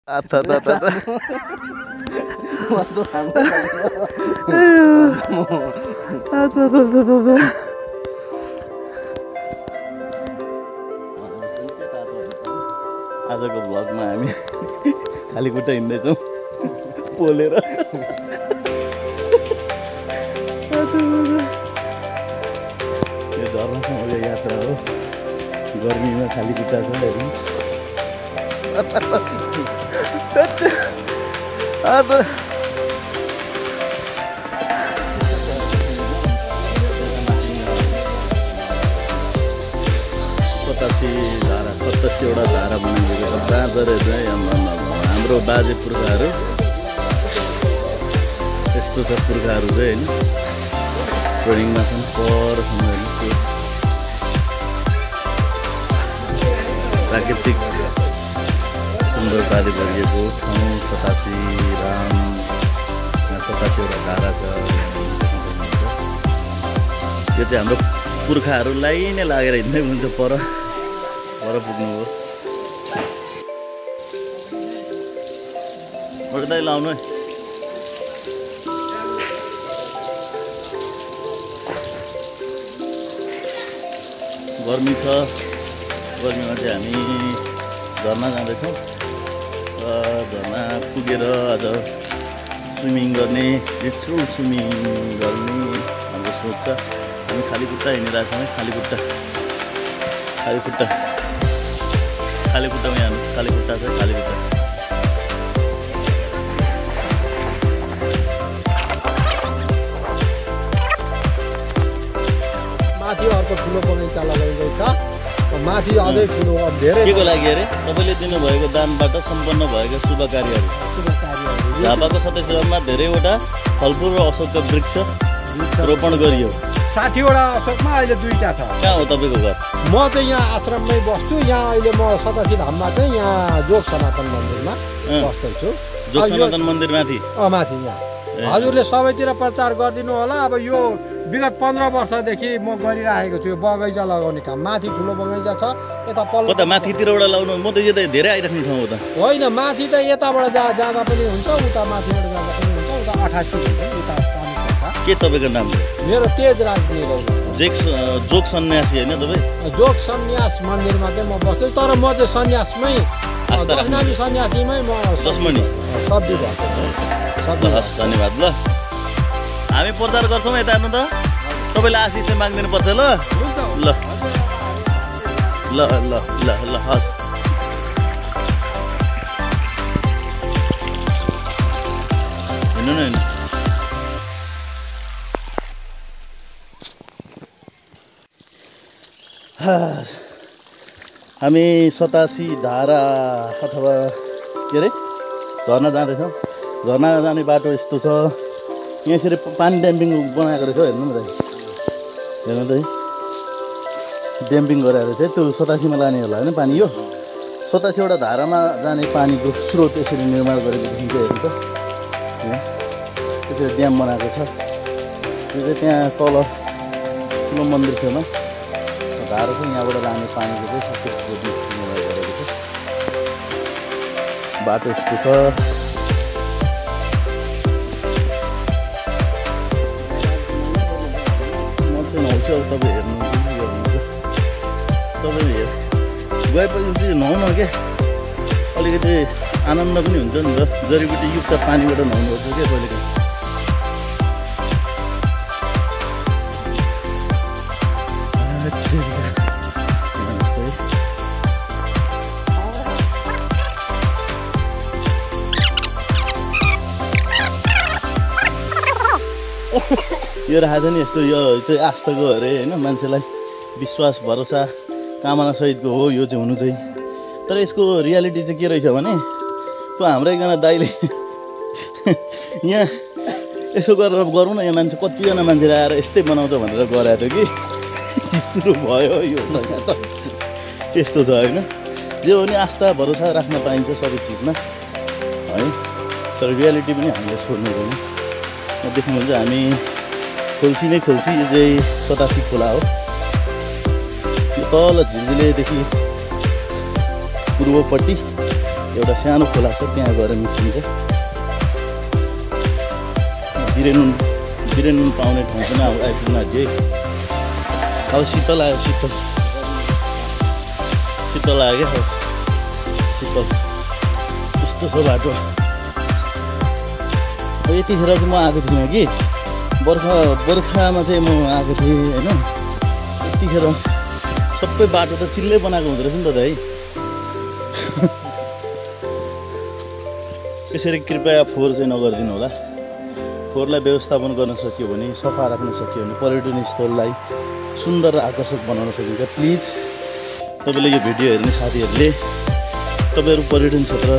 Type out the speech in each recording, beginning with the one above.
आजको भ्लगमा हामी खाली खुट्टा हिँड्दैछौँ पोलेर। यो झर्नासम्मको यात्रा हो। गर्मीमा खाली खुट्टा छ हेर्नुहोस्। सतासीवटा धारा बनाइदिएको छ। जहाँ रहेछ हाम्रो बाजे पुर्खाहरू यस्तो छ। पुर्खाहरू चाहिँ होइन ट्रेनिङमा छन् परसम्म हेर्नुहोस्। प्राकृतिक सुन्दरताले भरिएको ठाउँ 87 राम 87वटा धारा छ। यो चाहिँ हाम्रो पुर्खाहरूलाई नै लागेर हिँड्दै हुन्छ। पर पुग्नुभयो। दाइ लाउनु है। गर्मी छ। गर्मीमा चाहिँ हामी झर्ना जाँदैछौँ। झर्ना पुगेर आज स्विमिङ गर्ने, रिचुअल स्विमिङ गर्ने हाम्रो सोच छ। हामी खाली खुट्टा हिँडिरहेको छौँ है। खाली खुट्टामा हेर्नुहोस्। खाली खुट्टा छ। खाली खुट्टा माथि अर्को ठुलो बगैँचा लगाइँदैछ। माथि अझै ठुलो धेरै के को लागि अरे तपाईँले दिनुभएको दानबाट सम्पन्न भएका शुभ कार्यहरू झापाको 87 राममा धेरैवटा फलफुल र अशोकका वृक्ष रोपण गरियो। 60वटा अशोकमा अहिले 2टा छ। कहाँ हो तपाईँको घर? म चाहिँ यहाँ आश्रममै बस्छु। यहाँ अहिले म 87 धाममा चाहिँ यहाँ जोग सनातन मन्दिरमा बस्दैछु। जोग सनातन मन्दिर माथि माथि यहाँ हजुरले सबैतिर प्रचार गरिदिनु होला। अब यो विगत 15 वर्षदेखि म गरिरहेको छु। यो बगैँचा लगाउने काम माथि ठुलो बगैँचा छ। यता पल्लो त माथितिरबाट लाउनु। म त यो त धेरै आइराख्ने ठाउँ हो त होइन। माथि त यताबाट जाँदा पनि हुन्छ, उता माथिबाट जाँदा पनि हुन्छ। उता 88 हुन्छ। उता के तपाईँको नाम? मेरो तेजराज निरौला। जोग सन्यासी होइन तपाईँ? जोग सन्यास मन्दिरमा चाहिँ म बस्छु। तर म चाहिँ सन्यासमै सन्यासीमै म दशमणि सब्जी भएको। हस् धन्यवाद। ल हामी प्रचार गर्छौँ यता हेर्नु त। तपाईँले आशिष माग्दिनु पर्छ। ल ल ल ल ल ल हस्। हिँड्नु न हिँड्नु। हामी 87 धारा अथवा के अरे झर्ना जाँदैछौँ। झर्ना जाने बाटो यस्तो छ। यहाँ यसरी पानी ड्याम्पिङ बनाएको रहेछ। हेर्नु न त, हेर्नु त ड्याम्पिङ गरेर चाहिँ त्यो 87मा लाने होला होइन पानी। यो 87वटा धारामा जाने पानीको स्रोत यसरी निर्माण गरेको देखिन्छ। हेर्नु त यहाँ यसरी ड्याम बनाएको छ। यो चाहिँ त्यहाँ तल ठुलो मन्दिर छेउमा धारा छ। यहाँबाट लाने पानीको चाहिँ यसरी स्रोत निर्माण गरेको छ। बाटो यस्तो छ। आउँछ। अब तपाईँ हेर्नुहुन्छ कि गर्नुहुन्छ? तपाईँले गएपछि नुहाउन क्या अलिकति आनन्द पनि हुन्छ नि त। जडीबुटी युक्त पानीबाट नुहाउनुपर्छ क्या कहिले काहीँ। यो राजा नि यस्तो। यो चाहिँ आस्थाको अरे होइन। मान्छेलाई विश्वास भरोसा कामना सहितको हो यो चाहिँ हुनु चाहिँ। तर यसको रियालिटी चाहिँ के रहेछ भने त्यो हाम्रो एकजना दाइले यहाँ यसो गरेर गरौँ न। यहाँ मान्छे कतिजना मान्छेले आएर यस्तै बनाउँछ भनेर गराएको थियो कि सुरु भयो यो त। यस्तो छ होइन। जे हो नि आस्था भरोसा राख्न पाइन्छ सबै चिजमा है। तर रियालिटी पनि हामीले छोड्नु हुँदैन। देख्नुहुन्छ हामी खोल्सी नै खोल्सी। यो चाहिँ 87 खोला हो। यो तल झिलझिलेदेखि पूर्वपट्टि एउटा सानो खोला छ त्यहाँ गएर मिसिन्छ। बिरेनुन पाउने ठाउँ पनि अब आइपुग्न आँट्यो है। अब शीतल आयो, शीतल आयो क्या शीतल। यस्तो छ बाटो। यतिखेर चाहिँ म आएको थिइनँ कि बर्खामा चाहिँ म आएको थिएँ होइन। यतिखेर सबै बाटो त चिल्लै बनाएको हुँदो रहेछ नि त है। यसरी कृपया फोहोर चाहिँ नगरिदिनु होला। फोहोरलाई व्यवस्थापन गर्न सकियो भने, सफा राख्न सकियो भने पर्यटन स्थललाई सुन्दर र आकर्षक बनाउन सकिन्छ। प्लिज तपाईँले यो भिडियो हेर्ने साथीहरूले तपाईँहरू पर्यटन क्षेत्र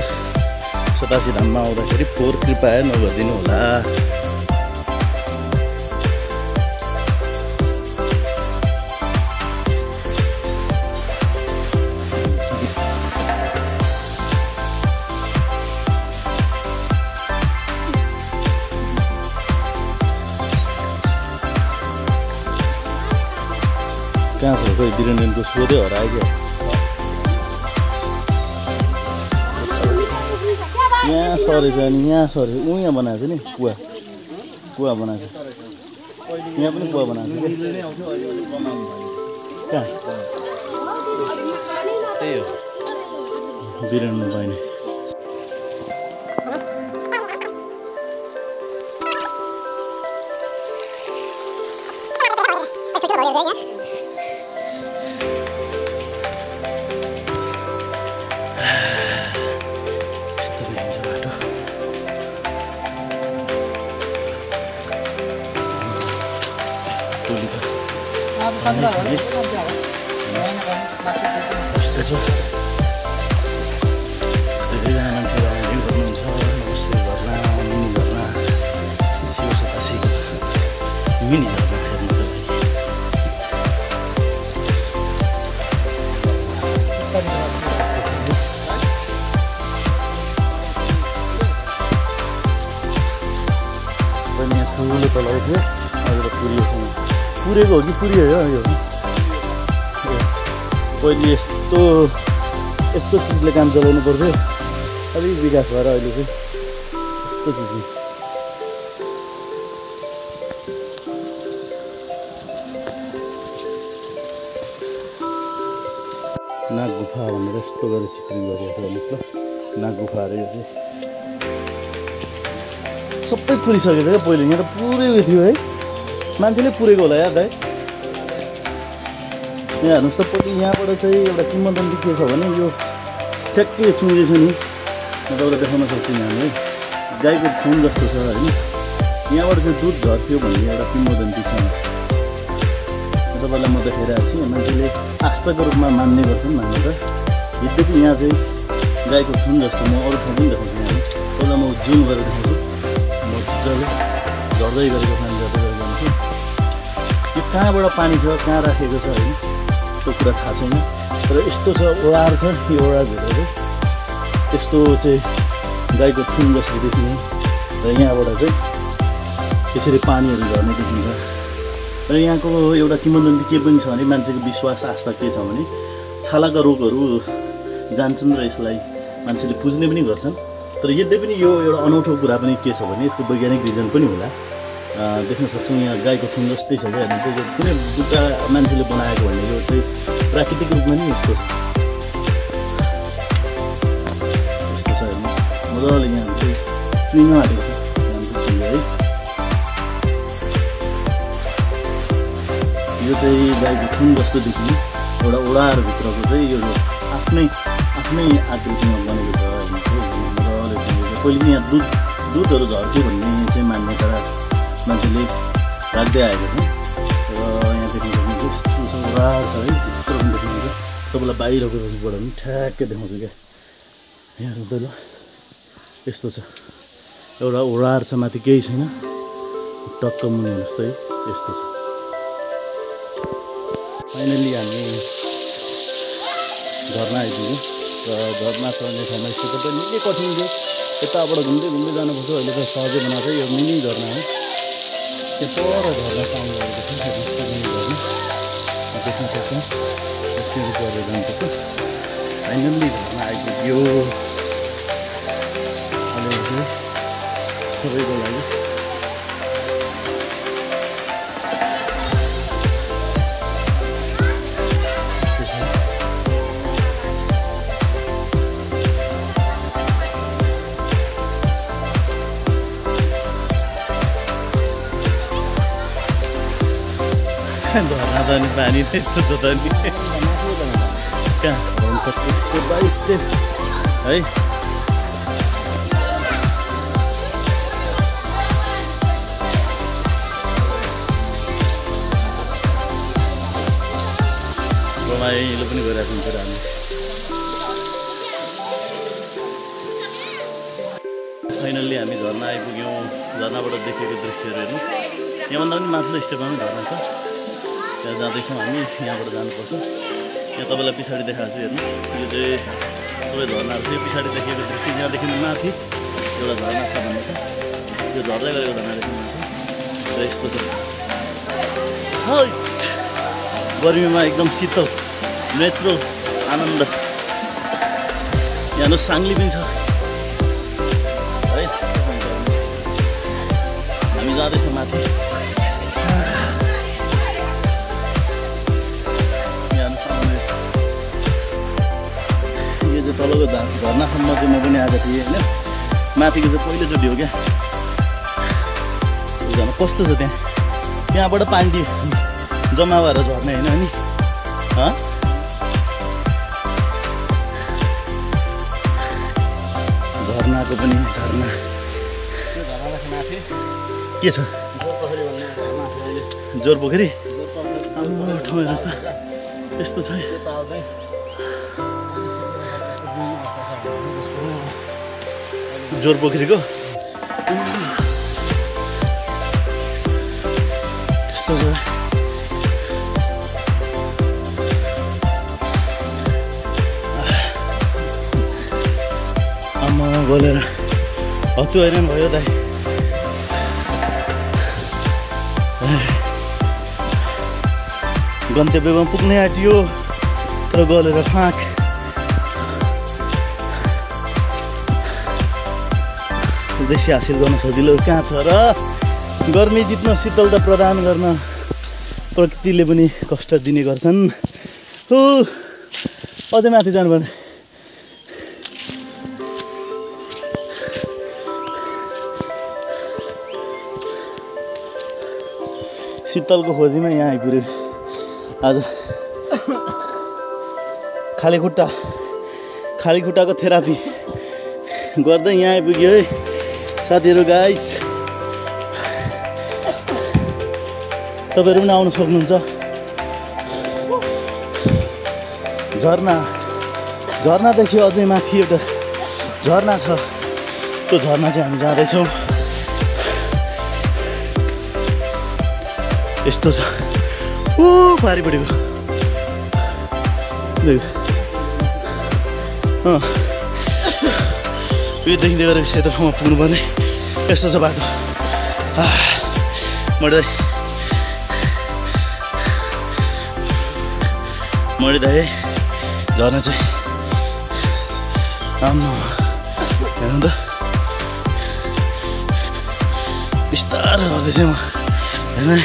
सतासी धाममा आउँदाखेरि फोहोर कृपया नगरिदिनु होला। कहाँ छ खोइ बिरेनको सोधै हरायो क्या। यहाँ सरेछ अनि यहाँ सरेछ। यहाँ बनाएको छ नि कुवा बनाएको छ। यहाँ पनि कुवा बनाएको छ कहाँ त्यही हो बिरेन पाइने। धेरैजना मान्छेहरू आउने गर्नुहुन्छ। नमस्ते झरना, मिनी झरना, शिव सतासीको मिनी झरना हेर्नुको लागि। यहाँ ठुलो तलाउ थियो, अहिले त पुरेको हो कि पुऱ्यो यो। पहिले यस्तो चिजले काम चलाउनु पर्थ्यो, अलिक विकास भएर अहिले चाहिँ यस्तो चिजले। नाग गुफा भनेर यस्तो गरेर चित्रित गरिएको छ हेर्नुहोस् ल। नाग गुफाहरू यो चाहिँ सबै पुरिसकेको छ क्या। पहिले यहाँ त पुरेको थियो है, मान्छेले पुरेको होला यार दाइ। यहाँ हेर्नुहोस् त, पहिले यहाँबाट चाहिँ एउटा किम्वदन्ती के छ भने यो ठ्याक्कै चुङ्गे छ नि, म तपाईँलाई देखाउन सक्छु यहाँले। गाईको थुन जस्तो छ होइन। यहाँबाट चाहिँ दुध झर्थ्यो भन्ने एउटा किम्वदन्ती छ। तपाईँलाई म देखाइरहेको छु। मान्छेले आस्थाको रूपमा मान्ने गर्छन् भन्ने त। यद्यपि यहाँ चाहिँ गाईको थुन जस्तो म अरू ठाउँ पनि देखाउँछु। यहाँ पहिला म जुम गरेर देखाउँछु मजाले, झर्दै गरेको पानी झर्दै गरेको जान्छु। यो कहाँबाट पानी छ, कहाँ राखेको छ होइन, त्यो कुरा थाहा छैन। तर यस्तो छ, ओडार छ। यो ओडारभित्र चाहिँ यस्तो चाहिँ गाईको थुन जस्तो देखिने र यहाँबाट चाहिँ यसरी पानीहरू झर्ने देखिन्छ। र यहाँको एउटा किम्वदन्ती के पनि छ भने, मान्छेको विश्वास आस्था के छ भने छालाका रोगहरू जान्छन् र यसलाई मान्छेले पुज्ने पनि गर्छन्। तर यद्यपि पनि यो एउटा अनौठो कुरा पनि के छ भने यसको वैज्ञानिक रिजन पनि होला। देख्न सक्छौँ यहाँ गाईको थुन जस्तै छ क्या। त्यो कुनै बुट्टा मान्छेले बनाएको भन्ने यो चाहिँ प्राकृतिक रूपमा नि यस्तो छ। यस्तो छ हेर्नुहोस् मजाले। यहाँ चाहिँ चुइनो हालेको छ, चुइनो है। यो चाहिँ गाईको थुन जस्तो देखिने एउटा ओडारभित्रको चाहिँ यो आफ्नै आकृतिमा बनेको छ। मजाले चुइएको। पहिले चाहिँ यहाँ दुधहरू झर्थ्यो भन्ने चाहिँ मान्यता मान्छेले राख्दै आएको छ। र यहाँ देख्नु सक्नुहुन्छ यस्तो ओडार छ है, भित्र पनि देख्नुहुन्छ। तपाईँलाई बाहिरको बाट पनि ठ्याक्कै देखाउँछु क्या। यहाँ हेर्नु त ल, यस्तो छ एउटा ओडार छ, माथि केही छैन, टक्क मुनि हेर्नुहोस् त है, यस्तो छ। फाइनल्ली हामी झरना आइपुग्यो र झरना चढ्ने ठाउँमा यस्तो पनि निकै कठिन थियो। यताबाट घुम्दै जानुपर्छ। अहिले त सहजै बनाएको छ। यो मिनी झरना हो। त्यो पर झरना साउन्ड गरेको छ। मिनी झरना देख्न सक्छौँ। सिँढी चढेर जानुपर्छ। फाइनल्ली झरना आइपुग्यो। सबैको लागि यस्तो छ झर्ना त नि पानी नै यस्तो छ त नि कहाँ हुन्छ स्टेप बाई स्टेप है रमाइलो पनि गरिरहेको हुन्छ हामी फाइनल्ली हामी झर्ना आइपुग्यौँ झर्नाबाट देखेको दृश्यहरू हेर्नु यहाँभन्दा पनि माथिल्लो स्टेपमा पनि झर्ना छ त्यहाँ जाँदैछौँ हामी यहाँबाट जानुपर्छ यहाँ तपाईँलाई पछाडि देखाएको छु हेर्नु यो चाहिँ सबै झर्नाहरू छ यो पछाडि देखेको दृश्य यहाँदेखि माथि एउटा झर्ना छ भन्ने छ यो झर्दै गरेको झर्नादेखि माथि र यस्तो छ हाइट गर्मीमा एकदम शीतल नेचुरल आनन्द यहाँ साङ्ली पनि छ है हामी जाँदैछौँ माथि यो चाहिँ तलको झर्नासम्म चाहिँ म पनि आएको थिएँ होइन माथिको चाहिँ पहिलोचोटि हो क्या झर्ना कस्तो छ त्यहाँबाट पानी जम्मा भएर झर्ने होइन नि झर्नाको पनि झर्ना के छ जोरपोखरी ठाउँ हेर्नुहोस् त यस्तो छ जोरपोखरीको यस्तो छ आमा बोलेर हत्तु हैरान भयो दाइ गन्तव्यमा पुग्नै आँटियो तर गलेर फाँक उद्देश्य हासिल गर्न सजिलो कहाँ छ र गर्मी जित्न शीतलता प्रदान गर्न प्रकृतिले पनि कष्ट दिने गर्छन् हो अझै माथि जानुपर्ने शीतलको खोजीमा यहाँ आइपुग्यो आज खाली खुट्टाको थेरापी गर्दै यहाँ आइपुग्यो है साथीहरू गाइस तपाईँहरू पनि आउन सक्नुहुन्छ झर्नादेखि अझै माथि एउटा झर्ना छ त्यो झर्ना चाहिँ हामी जाँदैछौँ यस्तो छ ऊ पारिपट्टिको यो देखिँदै गरेको सेतो ठाउँमा पुग्नुपर्ने यस्तो छ बाटो मरिदाए झर्ना चाहिँ आम्मा हेर्नु त बिस्तारै गर्दैछ म हेर्नु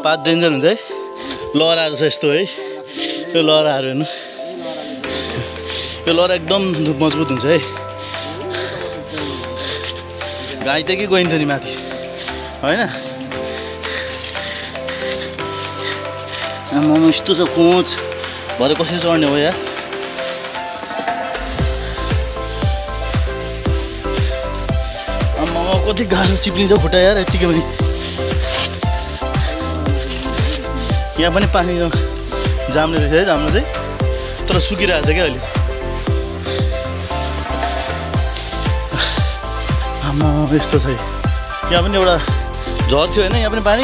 पात डेन्जर हुन्छ है लहराहरू छ यस्तो है यो लहराहरू हेर्नुहोस् यो लहरा एकदम मजबुत हुन्छ है घाइते कि गइन्थ्यो नि माथि होइन आम्मा यस्तो छ कोच भरे कसरी चढ्ने हो यार आम्मा कति गाह्रो चिप्लिन्छ खुट्टा यार यतिकै पनि यहाँ पनि पानी जाम्ने रहेछ है जाम्नु चाहिँ तर सुकिरहेको छ क्या अहिले आम्मा यस्तो छ यहाँ पनि एउटा झर थियो होइन यहाँ पनि पानी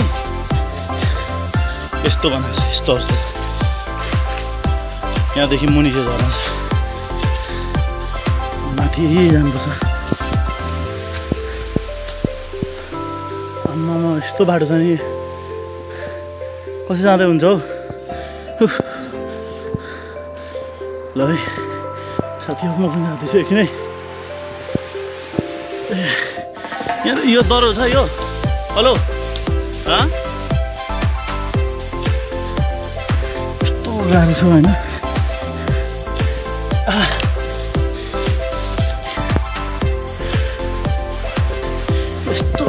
यस्तो बनाएको छ यस्तो अवस्था यहाँदेखि मुनि चाहिँ झर्ना छ माथि जानुपर्छ आम्मा यस्तो बाटो छ नि कसरी जाँदै हुन्छ हौ ल है साथी म पनि जाँदैछु एकछिनै यहाँ यो दह्रो छ यो हेलो यस्तो गाह्रो छ होइन यस्तो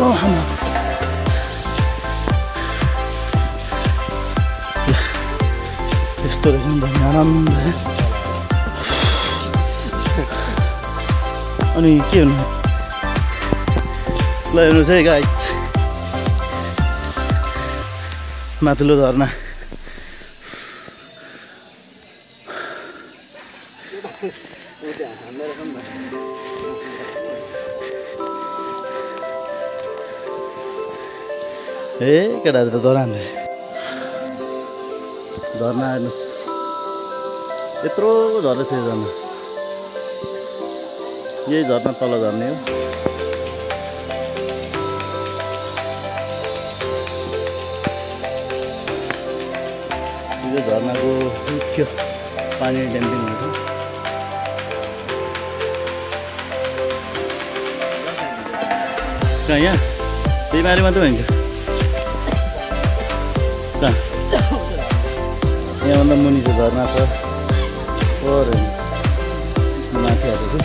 यस्तो रहेछ नि त आनन्द अनि के हुनु ल हेर्नुहोस् है गाइस माथिल्लो झरना ए केटाहरू त डराउँदै झरना हेर्नुहोस् यत्रो झर्दै छ यो झरना यही झरना तल झर्ने हो यो झरनाको मुख्य पानी ड्याम्पिङ हुन्छ कहाँ यहाँ त्यही मारी मात्रै हुन्छ कहाँ यहाँभन्दा मुनि चाहिँ झरना छ और माथि आएको छु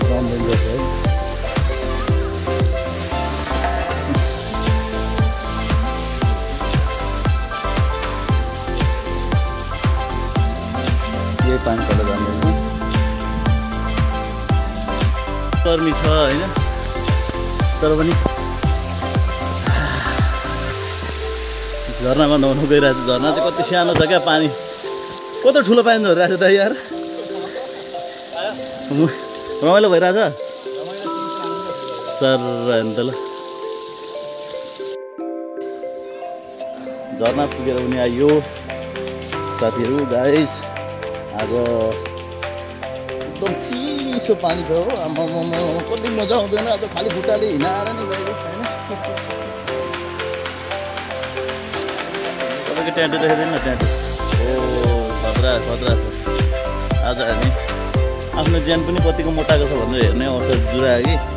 रमभेङ छ है यही पानी तल जाँदैछ गर्मी छ होइन तर पनि झरनामा नुहाउनु गइरहेको छ झरना चाहिँ कति सानो छ क्या पानी कत्रो ठुलो पानी झरिरहेको छ त यार रमाइलो भइरहेछ सर हेर्नु त ल झरना पुगेर पनि आयो साथीहरू गाइस आज एकदम चिसो पानी छ हो आमा कति मजा आउँदैन आज खालि खुट्टाले हिँडाएर नि गएको होइन तपाईँको ट्याटो देखाइदिनु न ट्याटो ओ खतरा खतरा छ आज हामी आफ्नो ज्यान पनि कतिको मोटाएको छ भनेर हेर्ने अवसर जुरायो कि